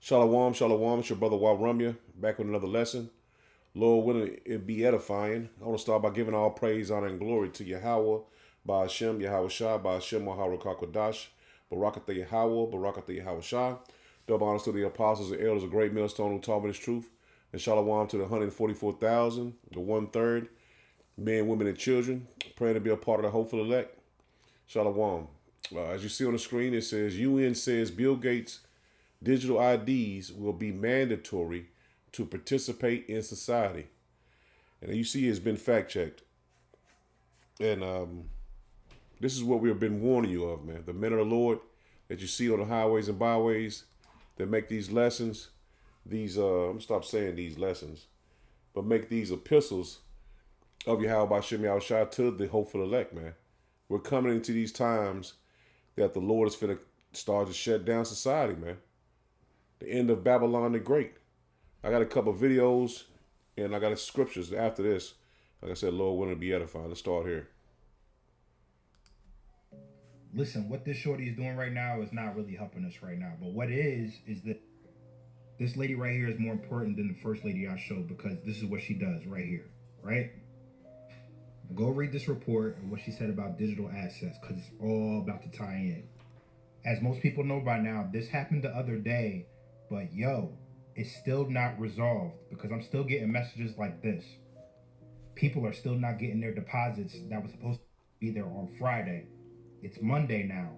Shalom, shalom. It's your brother Warumya back with another lesson. Lord willing, it be edifying. I want to start by giving all praise, honor, and glory to Yahweh, by Hashem, Yahweh Shah, by Hashem, Mahara Kakwadash, Barakatha Yahweh, Barakatha Yahweh Shah. Double honors to the apostles and elders of Great Millstone who taught me this truth. And shalom to the 144,000, the 1/3, men, women, and children, praying to be a part of the hopeful elect. Shalom. As you see on the screen, it says UN says Bill Gates digital IDs will be mandatory to participate in society. And you see it's been fact checked. And this is what we've been warning you of, man. The men of the Lord that you see on the highways and byways that make these lessons, I'm gonna stop saying these lessons, but make these epistles of Yahweh Bashem Yahushua to the hopeful elect, man. We're coming into these times that the Lord is finna start to shut down society, man. The end of Babylon the Great. I got a couple of videos and I got scriptures after this. Like I said, Lord willing to be edifying. Let's start here. Listen, what this shorty is doing right now is not really helping us right now. But what it is that this lady right here is more important than the first lady I showed, because this is what she does right here, right? Go read this report and what she said about digital assets, because it's all about to tie in. As most people know by now, this happened the other day, but it's still not resolved, because I'm still getting messages like this. People are still not getting their deposits that was supposed to be there on Friday. It's Monday now.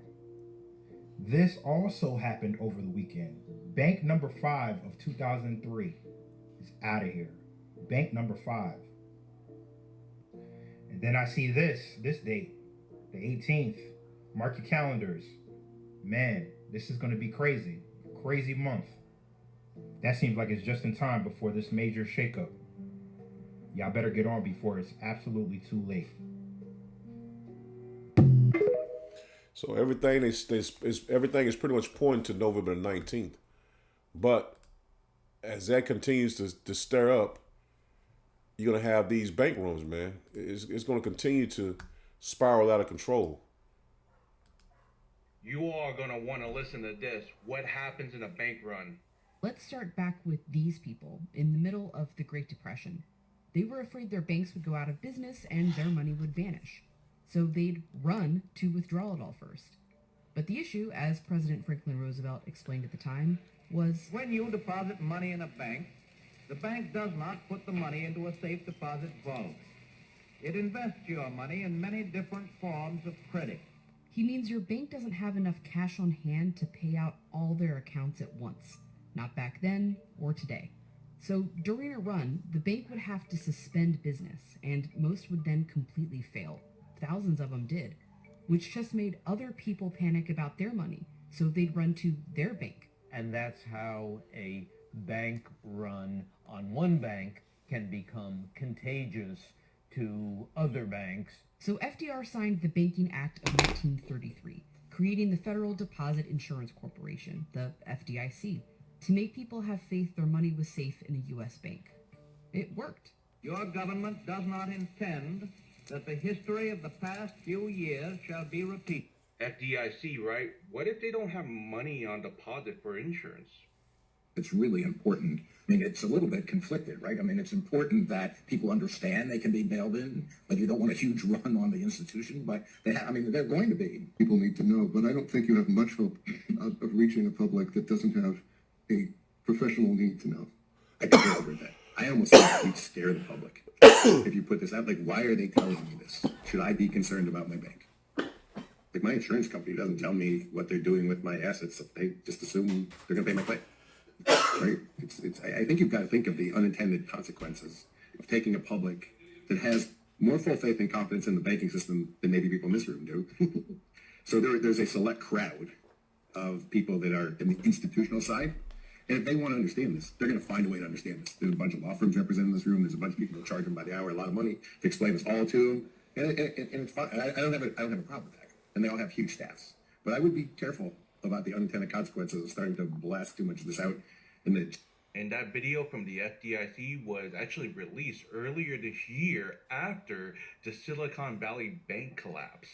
This also happened over the weekend. Bank number 5 of 2003 is out of here. Bank number 5. And then I see this date, the 18th. Mark your calendars. Man, this is going to be crazy. Crazy month. That seems like it's just in time before this major shakeup. Y'all better get on before it's absolutely too late. So everything is pretty much pointing to November 19th. But as that continues to stir up, you're gonna have these bank rooms, man. It's gonna continue to spiral out of control. You all are going to want to listen to this. What happens in a bank run? Let's start back with these people in the middle of the Great Depression. They were afraid their banks would go out of business and their money would vanish. So they'd run to withdraw it all first. But the issue, as President Franklin Roosevelt explained at the time, was when you deposit money in a bank, the bank does not put the money into a safe deposit vault. It invests your money in many different forms of credit. he means your bank doesn't have enough cash on hand to pay out all their accounts at once. Not back then or today. So during a run, the bank would have to suspend business, and most would then completely fail. Thousands of them did, which just made other people panic about their money, so they'd run to their bank. And that's how a bank run on one bank can become contagious to other banks. So FDR signed the Banking Act of 1933, creating the Federal Deposit Insurance Corporation, the FDIC, to make people have faith their money was safe in a U.S. bank. It worked. Your government does not intend that the history of the past few years shall be repeated. FDIC, right? What if they don't have money on deposit for insurance? It's really important. I mean, it's a little bit conflicted, right? I mean, it's important that people understand they can be bailed in, but you don't want a huge run on the institution, but they're going to be. People need to know, but I don't think you have much hope of reaching a public that doesn't have a professional need to know. I can get over that. I almost think you'd scare the public if you put this out. Like, why are they telling me this? Should I be concerned about my bank? Like, my insurance company doesn't tell me what they're doing with my assets. They just assume they're going to pay my claim. Right? I think you've got to think of the unintended consequences of taking a public that has more full faith and confidence in the banking system than maybe people in this room do. So there's a select crowd of people that are in the institutional side. And if they want to understand this, they're going to find a way to understand this. There's a bunch of law firms represented in this room. There's a bunch of people that charge them by the hour a lot of money to explain this all to them. And it's fine. I don't have a problem with that. And they all have huge staffs. But I would be careful about the unintended consequences of starting to blast too much of this out. And that video from the FDIC was actually released earlier this year after the Silicon Valley Bank collapse.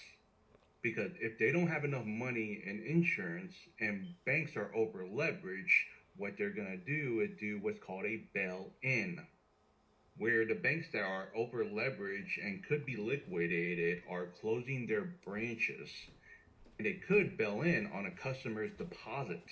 Because if they don't have enough money in insurance and banks are over leveraged, What they're going to do is do what's called a bail-in, where the banks that are over leveraged and could be liquidated are closing their branches. And they could bail in on a customer's deposit.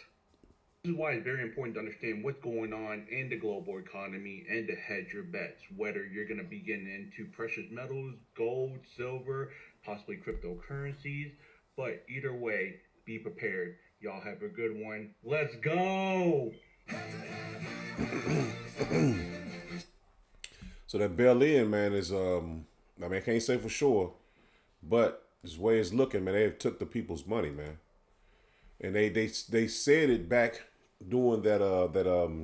This is why it's very important to understand what's going on in the global economy and to hedge your bets, whether you're going to be getting into precious metals, gold, silver, possibly cryptocurrencies. But either way, be prepared. Y'all have a good one. Let's go! So that bail-in, man, is I mean, I can't say for sure, but this way it's looking, man. They have took the people's money, man, and they said it back during that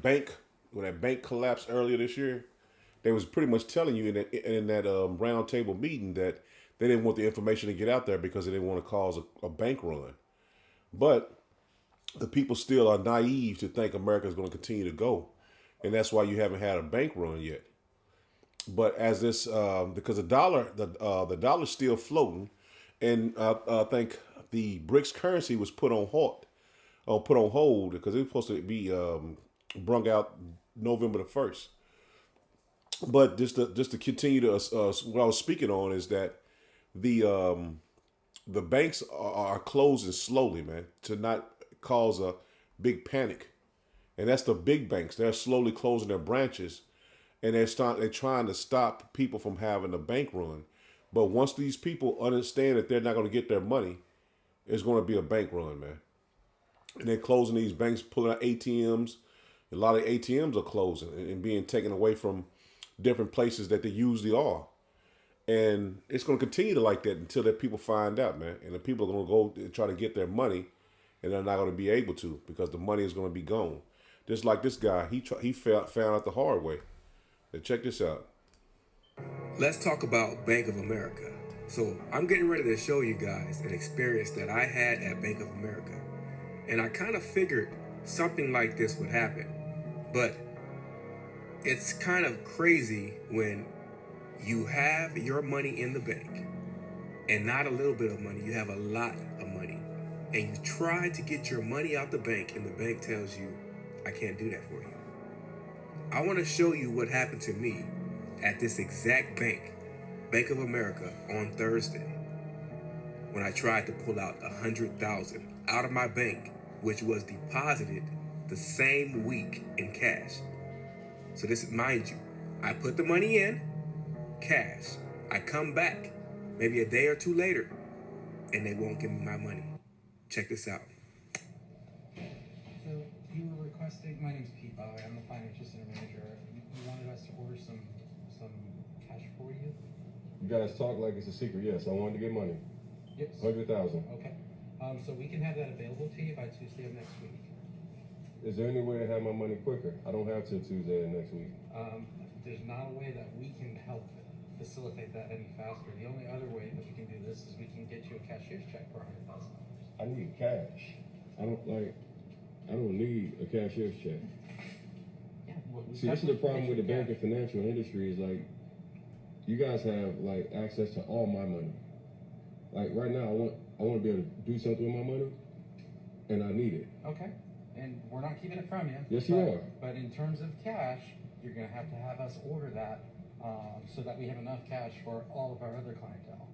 bank, when that bank collapsed earlier this year. They was pretty much telling you in that round table meeting that they didn't want the information to get out there because they didn't want to cause a bank run. But the people still are naive to think America is going to continue to go, and that's why you haven't had a bank run yet. But as this, because the dollar's still floating, and I think the BRICS currency was put on hold because it was supposed to be brung out November the 1st. But just to continue to what I was speaking on is that the banks are closing slowly, man, to not cause a big panic, and that's the big banks. They're slowly closing their branches, and they're trying to stop people from having a bank run. But once these people understand that they're not going to get their money, it's going to be a bank run, man. And they're closing these banks, pulling out ATMs. A lot of ATMs are closing and being taken away from different places that they usually are. And it's going to continue to like that until that people find out, man. And the people are going to go and try to get their money, and they're not going to be able to because the money is going to be gone. Just like this guy, he found out the hard way. Now check this out. Let's talk about Bank of America. So I'm getting ready to show you guys an experience that I had at Bank of America. And I kind of figured something like this would happen. But it's kind of crazy when you have your money in the bank and not a little bit of money, you have a lot of money. And you try to get your money out the bank and the bank tells you, I can't do that for you. I want to show you what happened to me at this exact bank, Bank of America, on Thursday, when I tried to pull out $100,000 out of my bank, which was deposited the same week in cash. So this, mind you, I put the money in cash. I come back maybe a day or two later, and they won't give me my money. Check this out. So you were requesting, my name's Pete, by the way, I'm the financial center manager. You wanted us to order some cash for you? You guys talk like it's a secret. Yes, I wanted to get money. Yes. 100,000. Okay. So we can have that available to you by Tuesday of next week. Is there any way to have my money quicker? I don't have till Tuesday of next week. There's not a way that we can help facilitate that any faster. The only other way that we can do this is we can get you a cashier's check for $100,000. I need cash. I don't need a cashier's check. Yeah. See, this is the problem with the bank and financial industry is like, you guys have like access to all my money. Like right now, I want to be able to do something with my money, and I need it. Okay. And we're not keeping it from you. Yes, you are. But in terms of cash, you're going to have us order that so that we have enough cash for all of our other clientele.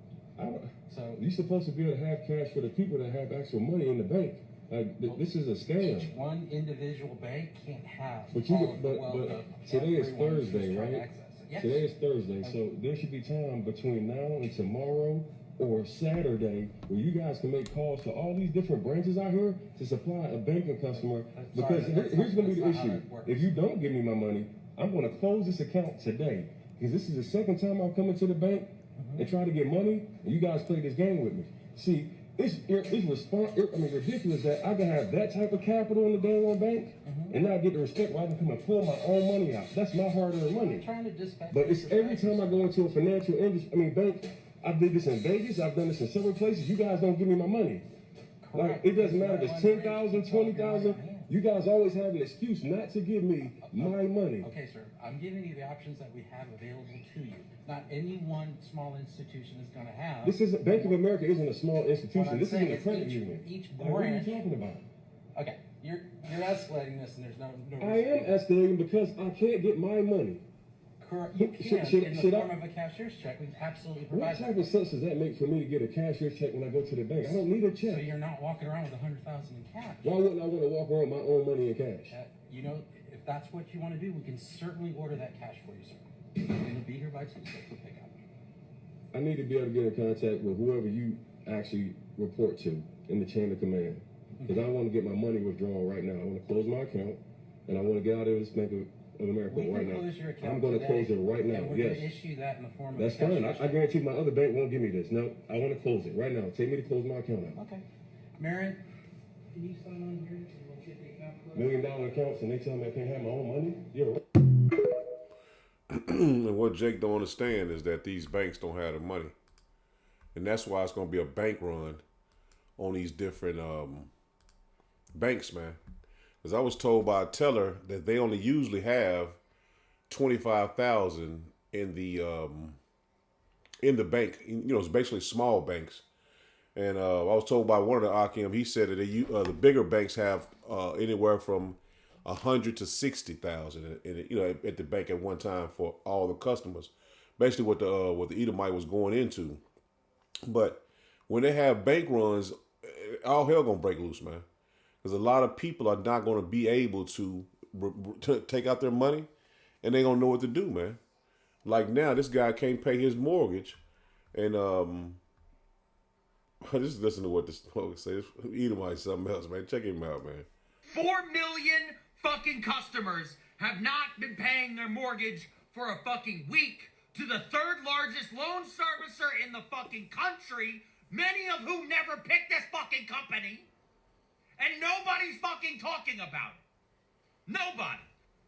So you're supposed to be able to have cash for the people that have actual money in the bank. Like this is a scam. Each one individual bank can't have. But today is Thursday, right? Yes. Today is Thursday, so there should be time between now and tomorrow or Saturday where you guys can make calls to all these different branches out here to supply a banking customer. Because here's going to be the issue. If you don't give me my money, I'm going to close this account today. Because this is the second time I'm coming to the bank and try to get money, and you guys play this game with me. See, it's ridiculous that I can have that type of capital in the damn bank and not get the respect where I can come and pull my own money out. That's my hard-earned money. But it's every time I go into a financial bank, I did this in Vegas, I've done this in several places, you guys don't give me my money. Like, it doesn't matter if it's 10,000, 20,000, you guys always have an excuse not to give me my money. Okay, sir, I'm giving you the options that we have available to you. Not any one small institution is going to have. This isn't, Bank of America isn't a small institution. This isn't a credit union. Each Like, what are you branch. talking about? Okay, You're escalating this, and there's no. I am escalating because I can't get my money. You can in the form of a cashier's check. We absolutely provide. What type of sense does that make for me to get a cashier's check when I go to the bank? I don't need a check. So you're not walking around with $100,000 in cash. Why wouldn't I want to walk around with my own money in cash? If that's what you want to do, we can certainly order that cash for you, sir. It'll be here by Tuesday for pickup. I need to be able to get in contact with whoever you actually report to in the chain of command. Because I want to get my money withdrawn right now. I want to close my account, and I want to get out of this Bank of America right now. I'm going to close it right now. We're yes. going to issue that in the form of That's fine. I guarantee my other bank won't give me this. No, I want to close it right now. Take me to close my account out. Okay. Marion, can you sign on here and we'll get the account closed? $1 million accounts, and they tell me I can't have my own money? You're right. And what Jake don't understand is that these banks don't have the money. And that's why it's going to be a bank run on these different banks, man. Because I was told by a teller that they only usually have 25,000 in the bank. It's basically small banks. And I was told by one of the Akim, he said that the bigger banks have anywhere from 100 to 60,000 at the bank at one time for all the customers. Basically, what the Edomite was going into. But when they have bank runs, all hell gonna break loose, man. Because a lot of people are not gonna be able to take out their money, and they gonna know what to do, man. Like now, this guy can't pay his mortgage, and just listen to what this folks say. Edomite something else, man. Check him out, man. 4 million fucking customers have not been paying their mortgage for a fucking week to the third largest loan servicer in the fucking country, many of whom never picked this fucking company, and nobody's fucking talking about it. Nobody.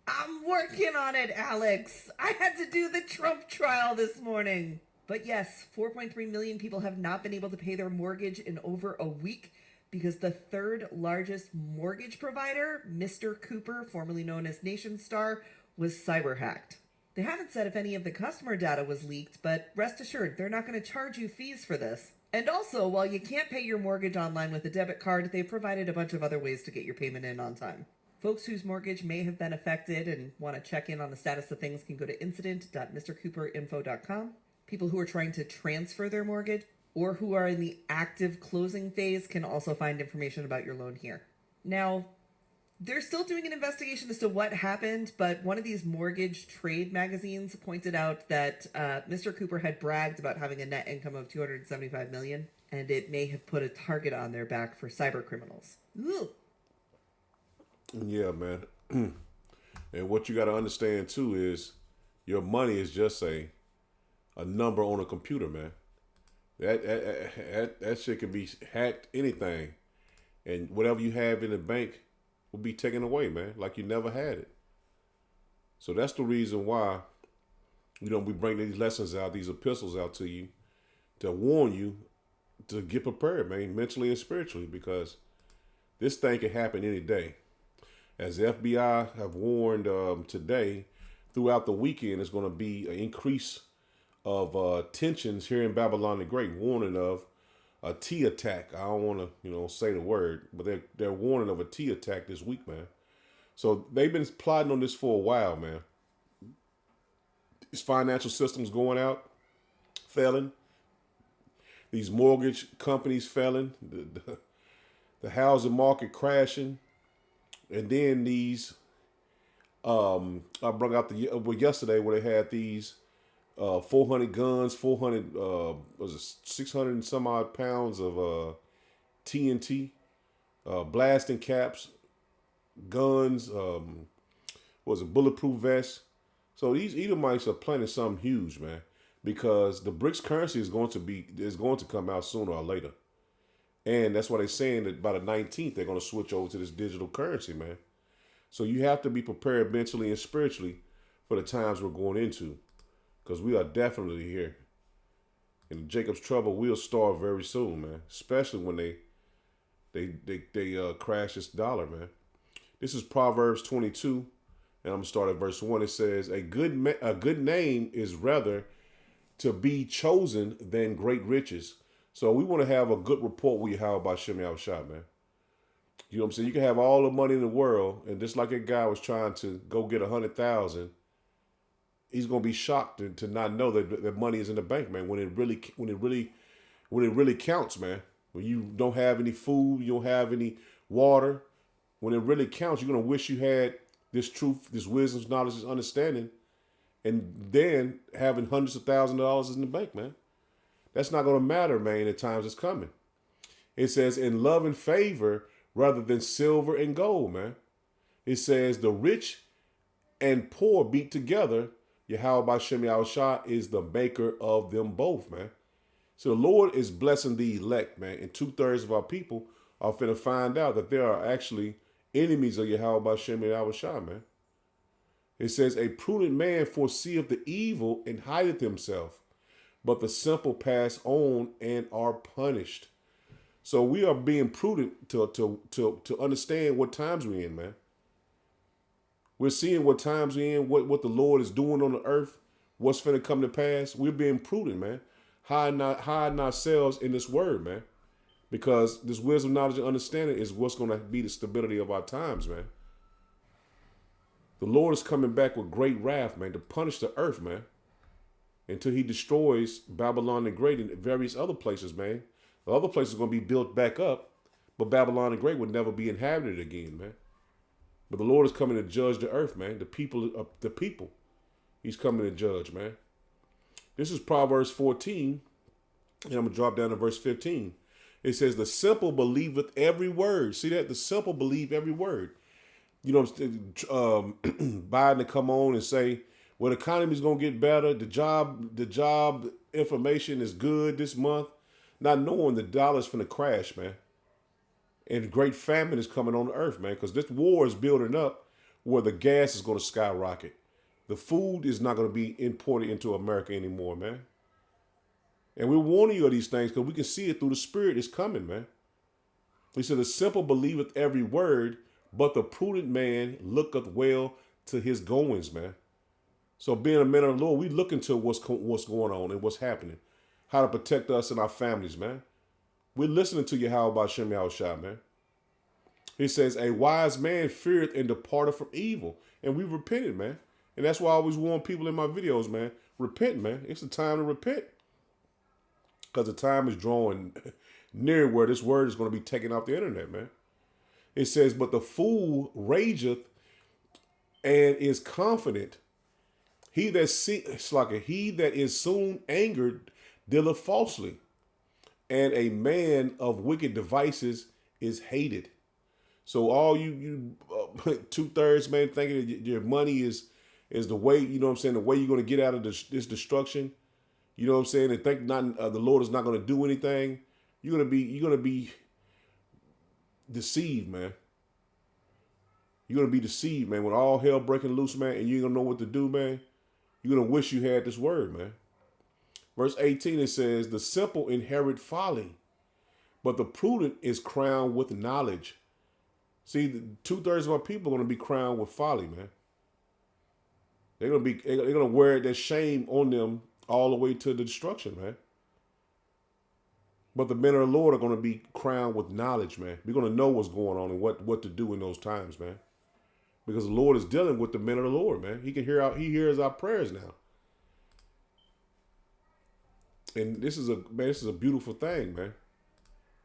I'm working on it, Alex. I had to do the Trump trial this morning. But yes, 4.3 million people have not been able to pay their mortgage in over a week because the third largest mortgage provider, Mr. Cooper, formerly known as NationStar, was cyber hacked. They haven't said if any of the customer data was leaked, but rest assured, they're not going to charge you fees for this. And also, while you can't pay your mortgage online with a debit card, they've provided a bunch of other ways to get your payment in on time. Folks whose mortgage may have been affected and want to check in on the status of things can go to incident.mrcooperinfo.com. People who are trying to transfer their mortgage or who are in the active closing phase can also find information about your loan here. Now, they're still doing an investigation as to what happened, but one of these mortgage trade magazines pointed out that Mr. Cooper had bragged about having a net income of $275 million, and it may have put a target on their back for cyber criminals. Ooh. Yeah, man. And what you got to understand too is your money is just a number on a computer, man. That shit can be hacked, anything, and whatever you have in the bank will be taken away, man, like you never had it. So that's the reason why, we bring these lessons out, these epistles out to you, to warn you to get prepared, man, mentally and spiritually, because this thing can happen any day. As the FBI have warned today, throughout the weekend, there's going to be an increase of tensions here in Babylon the Great, warning of a T attack. I don't want to, say the word, but they're warning of a T attack this week, man. So they've been plotting on this for a while, man. These financial systems going out, failing. These mortgage companies failing. The housing market crashing. And then these, I brought out yesterday where they had these 400 guns, 600 and some odd pounds of TNT, blasting caps, guns, bulletproof vests. So these Edomites are planning something huge, man, because the BRICS currency is going to come out sooner or later. And that's why they're saying that by the 19th, they're going to switch over to this digital currency, man. So you have to be prepared mentally and spiritually for the times we're going into, because we are definitely here. And Jacob's trouble will start very soon, man, especially when they crash this dollar, man. This is Proverbs 22, and I'm going to start at verse 1. It says, a good name is rather to be chosen than great riches. So we want to have a good report with Yahweh Shem Yahushua, man. You know what I'm saying? You can have all the money in the world, and just like a guy was trying to go get 100,000, he's gonna be shocked to not know that money is in the bank, man. When it really counts, man. When you don't have any food, you don't have any water. When it really counts, you're gonna wish you had this truth, this wisdom, knowledge, this understanding, and then having hundreds of thousands of dollars in the bank, man. That's not gonna matter, man. At times it's coming. It says in love and favor rather than silver and gold, man. It says the rich and poor beat together. Yahweh Bashem Yahushua is the maker of them both, man. So the Lord is blessing the elect, man. And 2/3 of our people are finna find out that there are actually enemies of Yahweh Bashem Yahushua, man. It says a prudent man foreseeth the evil and hideth himself, but the simple pass on and are punished. So we are being prudent to understand what times we're in, man. We're seeing what times we're in, what the Lord is doing on the earth, what's finna come to pass. We're being prudent, man. Hiding ourselves in this word, man. Because this wisdom, knowledge, and understanding is what's going to be the stability of our times, man. The Lord is coming back with great wrath, man, to punish the earth, man. Until he destroys Babylon the Great and various other places, man. The other places are going to be built back up, but Babylon the Great would never be inhabited again, man. But the Lord is coming to judge the earth, man. The people. He's coming to judge, man. This is Proverbs 14, and I'm going to drop down to verse 15. It says, the simple believeth every word. See that? The simple believe every word. You know, Biden to come on and say, well, the economy's going to get better. The job information is good this month. Not knowing the dollar's finna crash, man. And great famine is coming on the earth, man, because this war is building up where the gas is going to skyrocket. The food is not going to be imported into America anymore, man. And we're warning you of these things because we can see it through the Spirit. It's coming, man. He said, the simple believeth every word, but the prudent man looketh well to his goings, man. So being a man of the Lord, we look into what's going on and what's happening. How to protect us and our families, man. We're listening to Yahweh Bashem Yahushua, man. He says, a wise man feareth and departeth from evil. And we repented, man. And that's why I always warn people in my videos, man. Repent, man. It's the time to repent. Because the time is drawing near where this word is going to be taken off the internet, man. It says, but the fool rageth and is confident. He that is soon angered dealeth falsely, and a man of wicked devices is hated. So all you 2/3, man, thinking that your money is the way, you know what I'm saying, the way you're going to get out of this destruction, you know what I'm saying, and think the Lord is not going to do anything, you're going to be deceived, man. You're going to be deceived, man, when all hell breaking loose, man, and you ain't going to know what to do, man. You're going to wish you had this word, man. Verse 18, it says, the simple inherit folly, but the prudent is crowned with knowledge. See, 2/3 of our people are going to be crowned with folly, man. They're going to wear that shame on them all the way to the destruction, man. But the men of the Lord are going to be crowned with knowledge, man. We're going to know what's going on and what to do in those times, man. Because the Lord is dealing with the men of the Lord, man. He hears our prayers now. And this is a beautiful thing, man.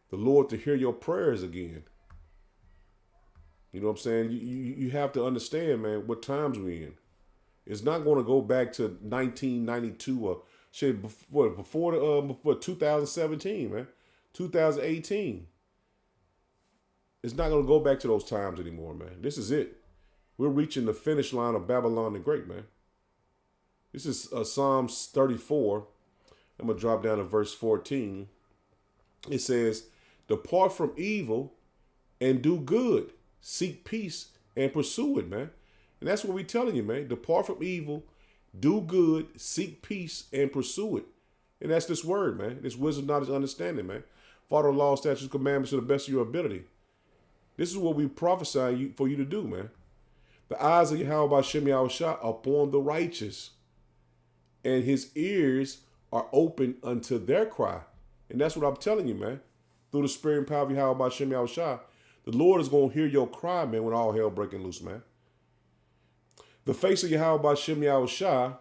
The Lord to hear your prayers again. You know what I'm saying? You have to understand, man, what times we're in. It's not going to go back to 1992 or shit before 2017, man. 2018. It's not going to go back to those times anymore, man. This is it. We're reaching the finish line of Babylon the Great, man. This is Psalms 34. I'm going to drop down to verse 14. It says, depart from evil and do good. Seek peace and pursue it, man. And that's what we're telling you, man. Depart from evil, do good, seek peace, and pursue it. And that's this word, man. This wisdom, knowledge, understanding, man. Follow the law, statutes, commandments to the best of your ability. This is what we prophesy for you to do, man. The eyes of Yahweh Bashem Yahushua upon the righteous, and his ears are open unto their cry. And that's what I'm telling you, man. Through the spirit and power of Yahweh Bashem Yahushua, The Lord is going to hear your cry, man, when all hell breaking loose, man. The face of Yahweh Ba'Shem Yahushua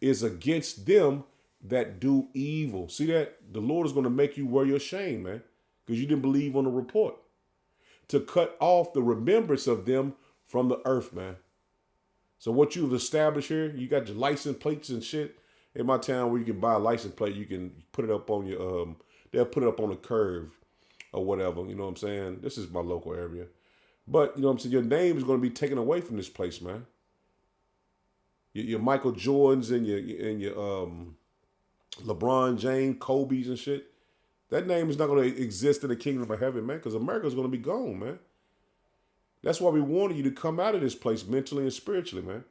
is against them that do evil. See that? The Lord is going to make you wear your shame, man, because you didn't believe on the report. To cut off the remembrance of them from the earth, man. So what you've established here, you got your license plates and shit. In my town where you can buy a license plate, you can put it up on your, they'll put it up on the curve or whatever. You know what I'm saying? This is my local area. But, you know what I'm saying? Your name is going to be taken away from this place, man. Your Michael Jordans and your LeBron James, Kobe's and shit. That name is not going to exist in the kingdom of heaven, man, because America's going to be gone, man. That's why we wanted you to come out of this place mentally and spiritually, man.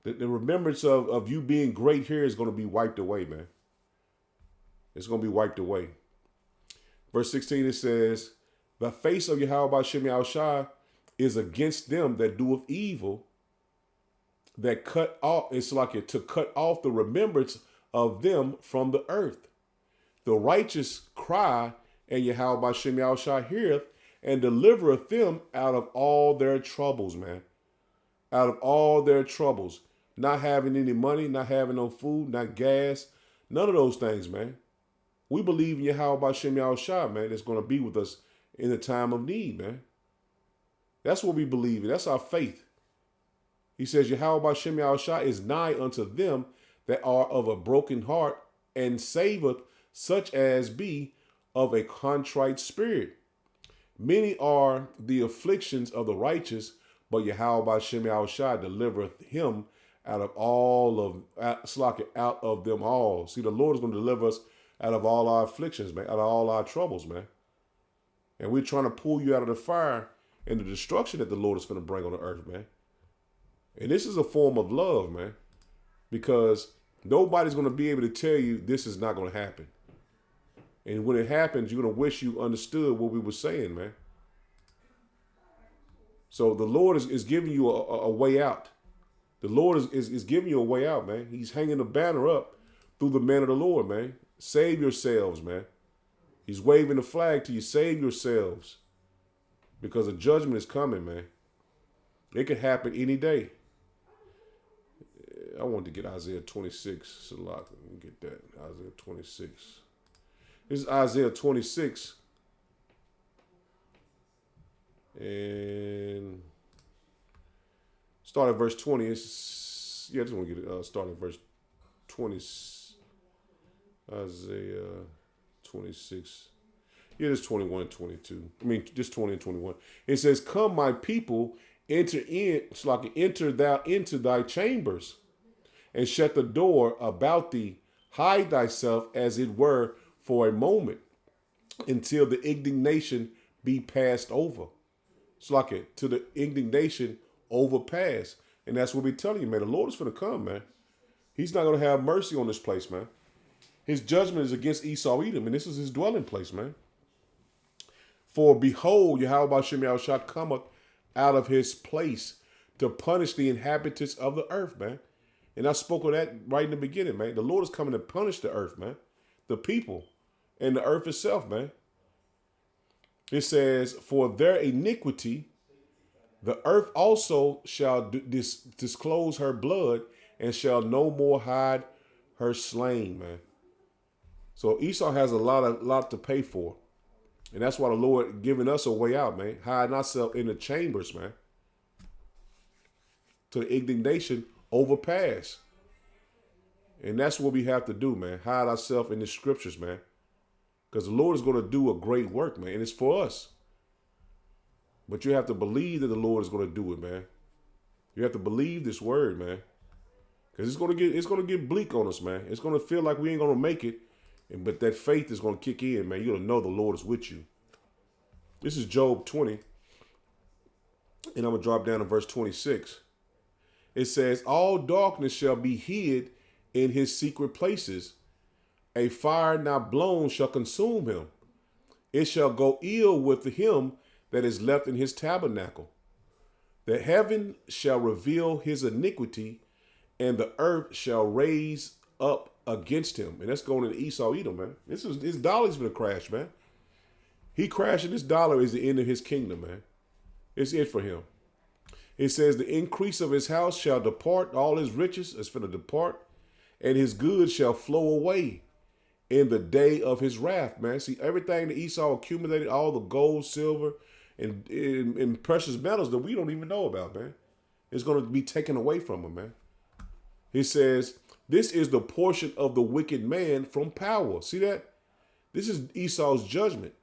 The remembrance of you being great here is going to be wiped away, man. It's going to be wiped away. Verse 16, it says, the face of Yahweh Ba'Shem Yahushua is against them that doeth evil, that cut off, it's like it, to cut off the remembrance of them from the earth. The righteous cry, and Yahweh Ba'Shem Yahushua heareth, and delivereth them out of all their troubles, man. Out of all their troubles. Not having any money, not having no food, not gas, none of those things, man. We believe in Yahweh Ba'Shem Yahushua, man, that's going to be with us in the time of need, man. That's what we believe in. That's our faith. He says, Yahweh Ba'Shem Yahushua is nigh unto them that are of a broken heart, and saveth such as be of a contrite spirit. Many are the afflictions of the righteous, but Yahweh Ba'Shem Yahushua delivereth him out of them all. See, the Lord is going to deliver us out of all our afflictions, man, out of all our troubles, man. And we're trying to pull you out of the fire and the destruction that the Lord is going to bring on the earth, man. And this is a form of love, man, because nobody's going to be able to tell you this is not going to happen. And when it happens, you're going to wish you understood what we were saying, man. So the Lord is giving you a way out. The Lord is giving you a way out, man. He's hanging the banner up through the man of the Lord, man. Save yourselves, man. He's waving the flag to you. Save yourselves. Because a judgment is coming, man. It could happen any day. I want to get Isaiah 26. So let me get that. Isaiah 26. This is Isaiah 26. And start at verse 20. I just want to get it starting at verse 20. Isaiah 26. Yeah, it's 21 and 22. I mean, just 20 and 21. It says, come, my people, enter thou into thy chambers, and shut the door about thee. Hide thyself, as it were, for a moment, until the indignation be passed over. It's like it, to the indignation overpass. And that's what we're telling you, man. The Lord is going to come, man. He's not going to have mercy on this place, man. His judgment is against Esau Edom, and this is his dwelling place, man. For behold, Yahweh Ba'Shem Yahushua cometh out of his place to punish the inhabitants of the earth, man. And I spoke of that right in the beginning, man. The Lord is coming to punish the earth, man. The people and the earth itself, man. It says, for their iniquity, the earth also shall disclose her blood, and shall no more hide her slain, man. So Esau has a lot to pay for. And that's why the Lord giving us a way out, man. Hiding ourselves in the chambers, man. To the indignation overpass. And that's what we have to do, man. Hide ourselves in the scriptures, man. Because the Lord is going to do a great work, man. And it's for us. But you have to believe that the Lord is going to do it, man. You have to believe this word, man. Because it's going to get bleak on us, man. It's going to feel like we ain't going to make it. But that faith is going to kick in, man. You're going to know the Lord is with you. This is Job 20. And I'm going to drop down to verse 26. It says, all darkness shall be hid in his secret places. A fire not blown shall consume him. It shall go ill with him that is left in his tabernacle. The heaven shall reveal his iniquity, and the earth shall raise up against him. And that's going into Esau Edom, man. His dollar's gonna crash, man. He crashing this dollar is the end of his kingdom, man. It's it for him. It says the increase of his house shall depart, all his riches is finna depart, and his goods shall flow away in the day of his wrath, man. See, everything that Esau accumulated, all the gold, silver, and precious metals that we don't even know about, man, is going to be taken away from him, man. He says, this is the portion of the wicked man from power. See that? This is Esau's judgment.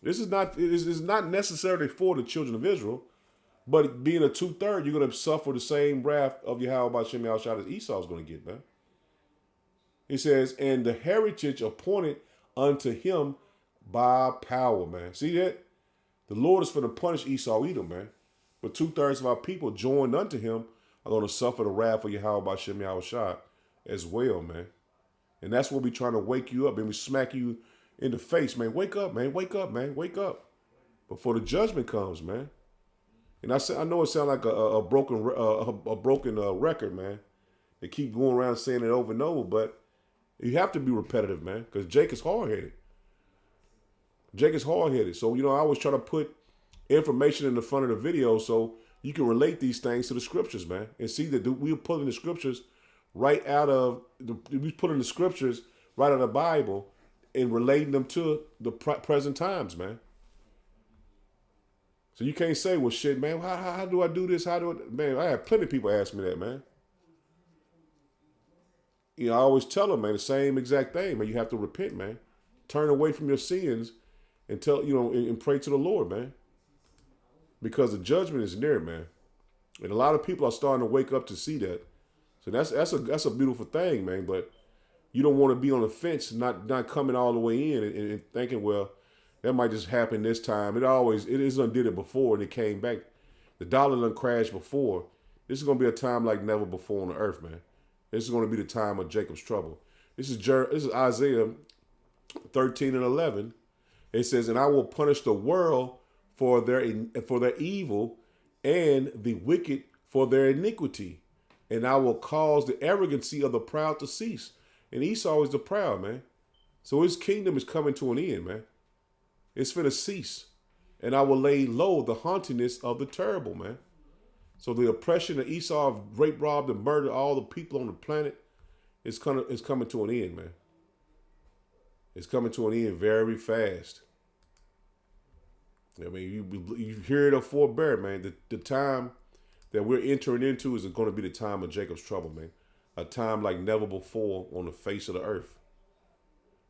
This is not necessarily for the children of Israel, but being a 2/3, you're going to suffer the same wrath of Yahweh Shem Yahushua as Esau's going to get, man. He says, and the heritage appointed unto him by power, man. See that? The Lord is going to punish Esau Edom, man. But 2/3 of our people joined unto him are going to suffer the wrath of Yahweh Shem Yahushua as well, man. And that's what we're trying to wake you up, and we smack you in the face, man. Wake up, man. Wake up, man. Wake up. Before the judgment comes, man. And I know it sounds like a broken record, man. They keep going around saying it over and over, but you have to be repetitive, man, because Jake is hard-headed. Jake is hard-headed. So, I always try to put information in the front of the video so you can relate these things to the scriptures, man, and see that we're pulling the scriptures right out of the Bible and relating them to the present times, man. So you can't say, well, shit, man, how do I do this? Man, I have plenty of people ask me that, man. I always tell them, man, the same exact thing, man. You have to repent, man. Turn away from your sins and and pray to the Lord, man. Because the judgment is near, man. And a lot of people are starting to wake up to see that. So that's a beautiful thing, man. But you don't want to be on the fence, not coming all the way in and thinking, well, that might just happen this time. It is undid it before and it came back. The dollar done crashed before. This is gonna be a time like never before on the earth, man. This is gonna be the time of Jacob's trouble. This is Isaiah 13 and 11. It says, and I will punish the world for their evil and the wicked for their iniquity. And I will cause the arrogancy of the proud to cease. And Esau is the proud, man. So his kingdom is coming to an end, man. It's finna cease. And I will lay low the haughtiness of the terrible, man. So the oppression of Esau of rape, robbed, and murdered all the people on the planet is coming to an end, man. It's coming to an end very fast. I mean, you hear it or forbear, man. The time that we're entering into is going to be the time of Jacob's trouble, man. A time like never before on the face of the earth.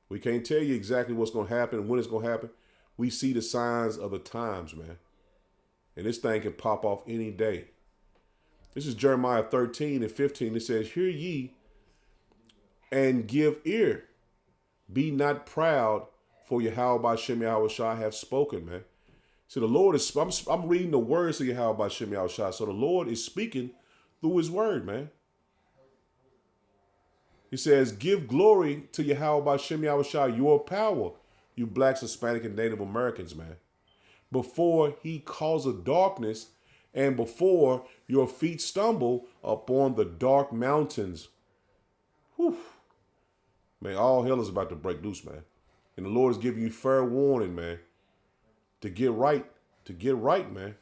We can't tell you exactly what's going to happen and when it's going to happen. We see the signs of the times, man. And this thing can pop off any day. This is Jeremiah 13 and 15. It says, hear ye and give ear. Be not proud, for Yahweh Shem Yahushua have spoken, man. So the Lord is, I'm reading the words of Yahweh Shem Yahushua. So the Lord is speaking through his word, man. He says, give glory to Yahweh Shem Yahushua, your power, you blacks, Hispanic, and Native Americans, man. Before he causes darkness and before your feet stumble upon the dark mountains. Whew. Man, all hell is about to break loose, man. And the Lord is giving you fair warning, man, to get right, man.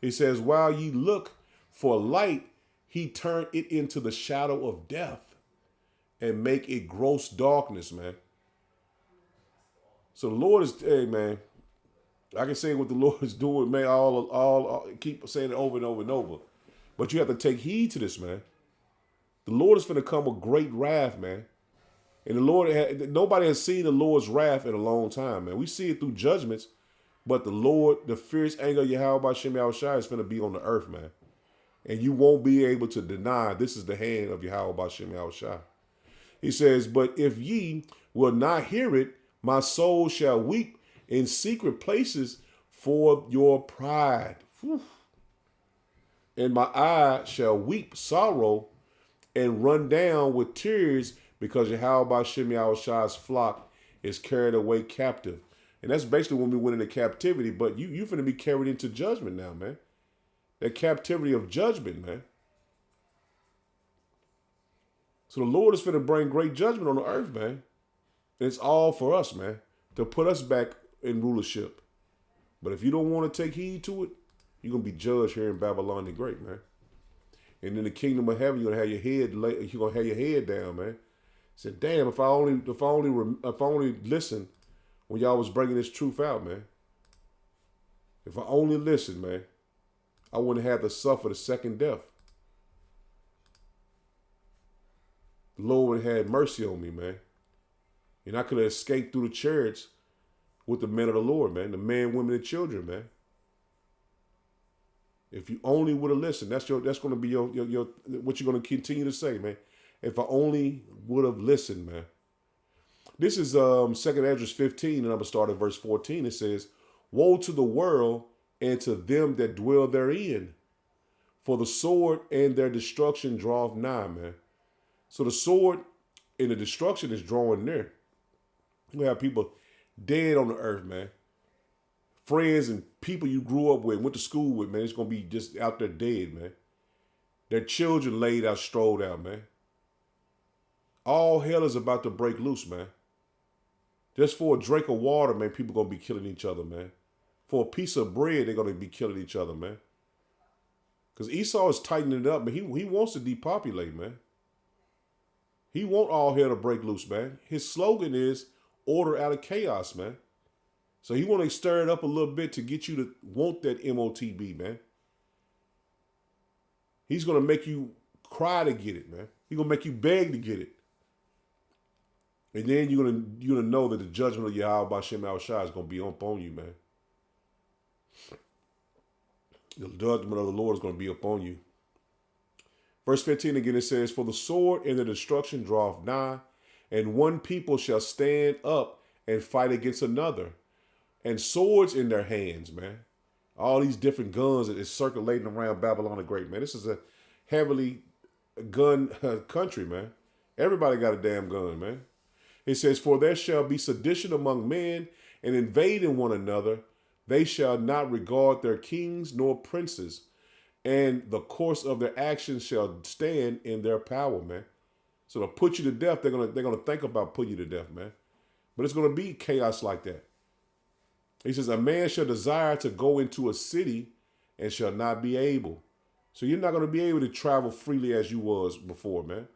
He says, while ye look for light, he turned it into the shadow of death and make it gross darkness, man. So the Lord is, hey, man, I can say what the Lord is doing, man, all keep saying it over and over and over. But you have to take heed to this, man. The Lord is going to come with great wrath, man. And the Lord, nobody has seen the Lord's wrath in a long time, man. We see it through judgments, but the Lord, the fierce anger of Yahweh Shem Yahushua is going to be on the earth, man. And you won't be able to deny this is the hand of Yahweh Shem Yahushua. He says, but if ye will not hear it, my soul shall weep in secret places for your pride. Whew. And my eye shall weep sorrow and run down with tears because Yahweh Shem Yahushua's flock is carried away captive. And that's basically when we went into captivity, but you're going to be carried into judgment now, man. That captivity of judgment, man. So the Lord is going to bring great judgment on the earth, man. And it's all for us, man, to put us back in rulership. But if you don't want to take heed to it, you're going to be judged here in Babylon the Great, man. And in the kingdom of heaven, you're going to have your head down, man. Said, damn, if I only listened when y'all was bringing this truth out, man. If I only listened, man, I wouldn't have to suffer the second death. The Lord had mercy on me, man. And I could have escaped through the chariots with the men of the Lord, man. The men, women, and children, man. If you only would have listened, that's going to be your what you're going to continue to say, man. If I only would have listened, man. This is 2nd Esdras 15, and I'm going to start at verse 14. It says, woe to the world and to them that dwell therein, for the sword and their destruction draweth nigh, man. So the sword and the destruction is drawing near. You have people dead on the earth, man. Friends and people you grew up with, went to school with, man, it's going to be just out there dead, man. Their children laid out, strolled out, man. All hell is about to break loose, man. Just for a drink of water, man, people going to be killing each other, man. For a piece of bread, they're going to be killing each other, man. Because Esau is tightening it up, man. He wants to depopulate, man. He want all hell to break loose, man. His slogan is order out of chaos, man. So he want to stir it up a little bit to get you to want that MOTB, man. He's going to make you cry to get it, man. He's going to make you beg to get it. And then you're gonna know that the judgment of Yahweh B'Shem Yahushua is going to be upon you, man. The judgment of the Lord is going to be upon you. Verse 15 again, it says, for the sword and the destruction draweth nigh, and one people shall stand up and fight against another, and swords in their hands, man. All these different guns that is circulating around Babylon the Great, man. This is a heavily gun country, man. Everybody got a damn gun, man. It says, for there shall be sedition among men, and invading one another. They shall not regard their kings nor princes, and the course of their actions shall stand in their power, man. So to put you to death, they're gonna think about putting you to death, man. But it's gonna be chaos like that. He says, a man shall desire to go into a city and shall not be able. So you're not gonna be able to travel freely as you was before, man.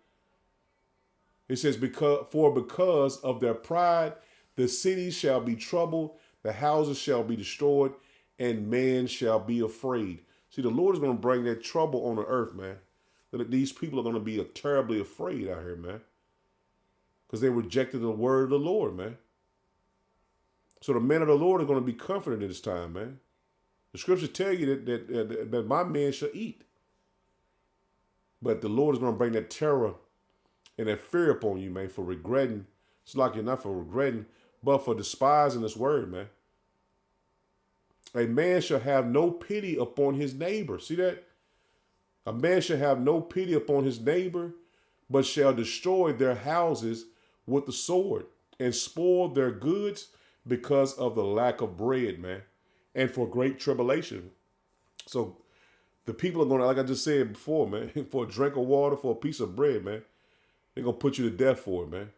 It says, because of their pride, the cities shall be troubled, the houses shall be destroyed, and man shall be afraid. See, the Lord is going to bring that trouble on the earth, man. That these people are going to be terribly afraid out here, man. Because they rejected the word of the Lord, man. So the men of the Lord are going to be comforted in this time, man. The scriptures tell you that my men shall eat. But the Lord is going to bring that terror and that fear upon you, man, for regretting. It's like you're not for regretting, but for despising this word, man. A man shall have no pity upon his neighbor. See that? A man shall have no pity upon his neighbor, but shall destroy their houses with the sword and spoil their goods because of the lack of bread, man, and for great tribulation. So the people are going to, like I just said before, man, for a drink of water, for a piece of bread, man, they're going to put you to death for it, man.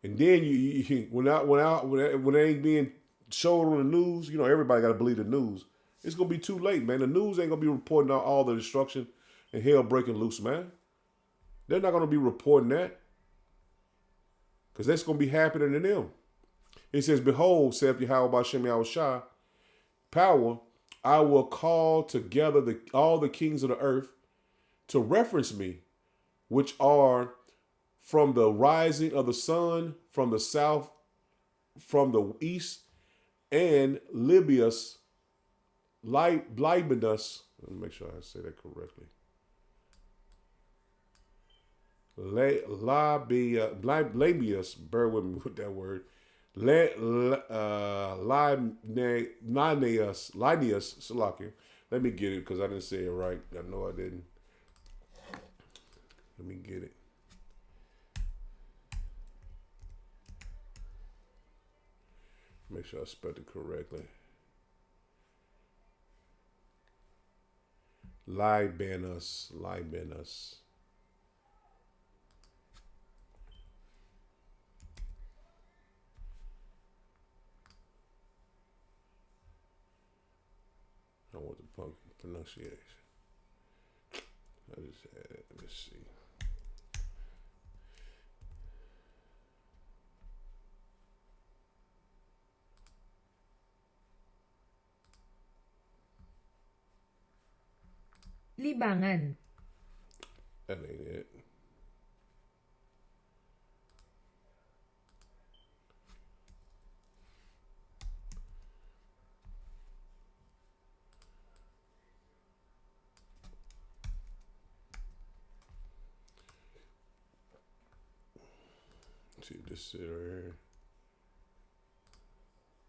And then when it ain't being showed on the news, you know, everybody got to believe the news. It's going to be too late, man. The news ain't going to be reporting out all the destruction and hell breaking loose, man. They're not going to be reporting that. Because that's going to be happening to them. It says, behold, saith Yahweh B'Shem Yahushua, power, I will call together all the kings of the earth to reference me, which are from the rising of the sun, from the south, from the east, and Libyanus, let me make sure I say that correctly. Labius, bear with me with that word. Linnaeus, Salakia. Let me get it because I didn't say it right. I know I didn't. Let me get it. Make sure I spelled it correctly. Libanus. with the punk pronunciation. I just had it. Let's see. Libangan. That ain't it. Let's see this is right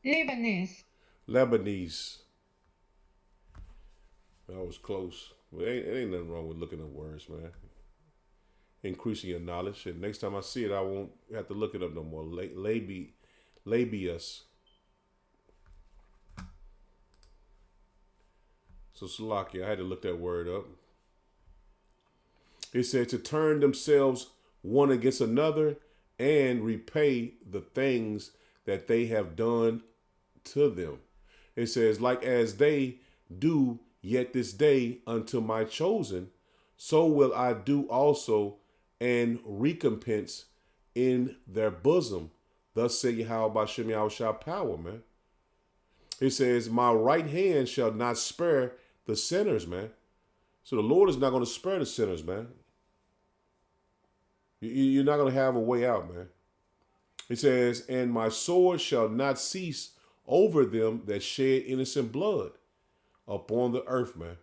here. Lebanese. Lebanese. That was close. Well, ain't nothing wrong with looking up words, man. Increasing your knowledge. And next time I see it, I won't have to look it up no more. Labius. So Salakia, I had to look that word up. It said to turn themselves one against another and repay the things that they have done to them. It says, like as they do yet this day unto my chosen, so will I do also, and recompense in their bosom. Thus say Yahweh Bashem Yahweh power, man. It says, my right hand shall not spare the sinners, man. So the Lord is not going to spare the sinners, man. You're not going to have a way out, man. It says, and my sword shall not cease over them that shed innocent blood upon the earth, man.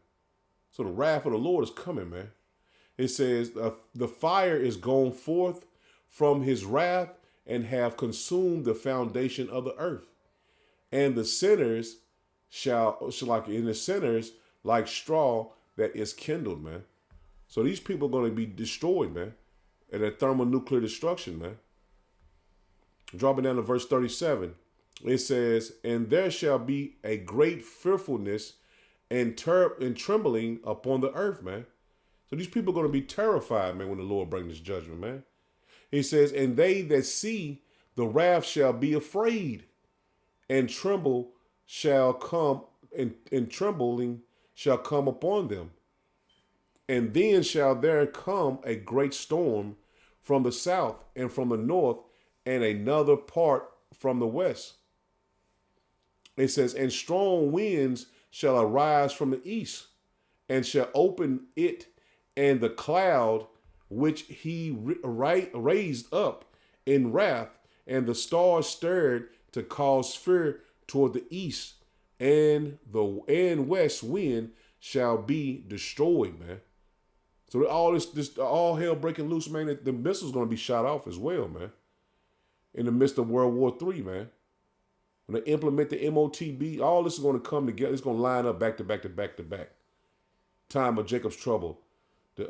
So the wrath of the Lord is coming, man. It says, the fire is gone forth from his wrath and have consumed the foundation of the earth. And the sinners shall like in the sinners like straw that is kindled, man. So these people are going to be destroyed, man. And that thermonuclear destruction, man. Dropping down to verse 37. It says, and there shall be a great fearfulness and trembling upon the earth, man. So these people are going to be terrified, man, when the Lord brings this judgment, man. He says, and they that see the wrath shall be afraid, and tremble shall come, and trembling shall come upon them. And then shall there come a great storm from the south and from the north, and another part from the west. It says, and strong winds shall arise from the east, and shall open it, and the cloud which he raised up in wrath, and the stars stirred to cause fear toward the east, and the west wind shall be destroyed, man. So all this all hell breaking loose, man. The missile's going to be shot off as well, man. In the midst of World War III, man. When they implement the MOTB, all this is going to come together. It's going to line up back to back to back to back. Time of Jacob's trouble, the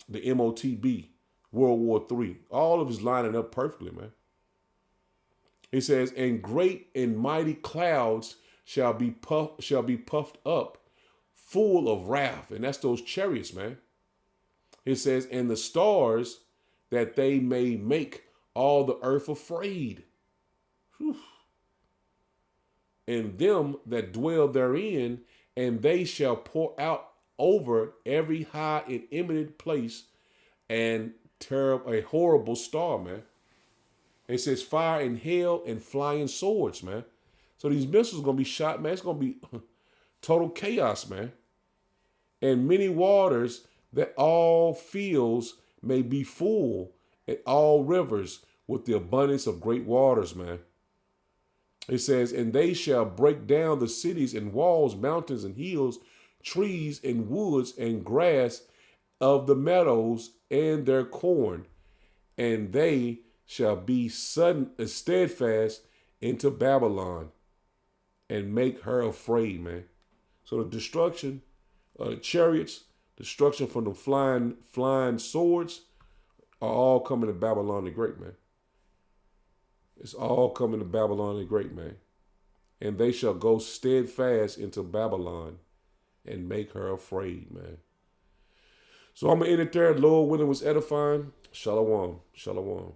MOTB, World War III. All of it is lining up perfectly, man. It says, and great and mighty clouds shall be puffed up, full of wrath. And that's those chariots, man. It says, and the stars that they may make all the earth afraid. Whew. And them that dwell therein, and they shall pour out over every high and eminent place and a horrible star, man. It says fire and hail and flying swords, man. So these missiles are going to be shot, man. It's going to be total chaos, man. And many waters that all fields may be full, and all rivers with the abundance of great waters, man. It says, and they shall break down the cities and walls, mountains and hills, trees and woods and grass of the meadows and their corn, and they shall be sudden and steadfast into Babylon and make her afraid, man. So the destruction of the chariots, destruction from the flying swords are all coming to Babylon the Great, man. It's all coming to Babylon the Great, man. And they shall go steadfast into Babylon and make her afraid, man. So I'm going to end it there. Lord willing was edifying. Shalom. Shalom.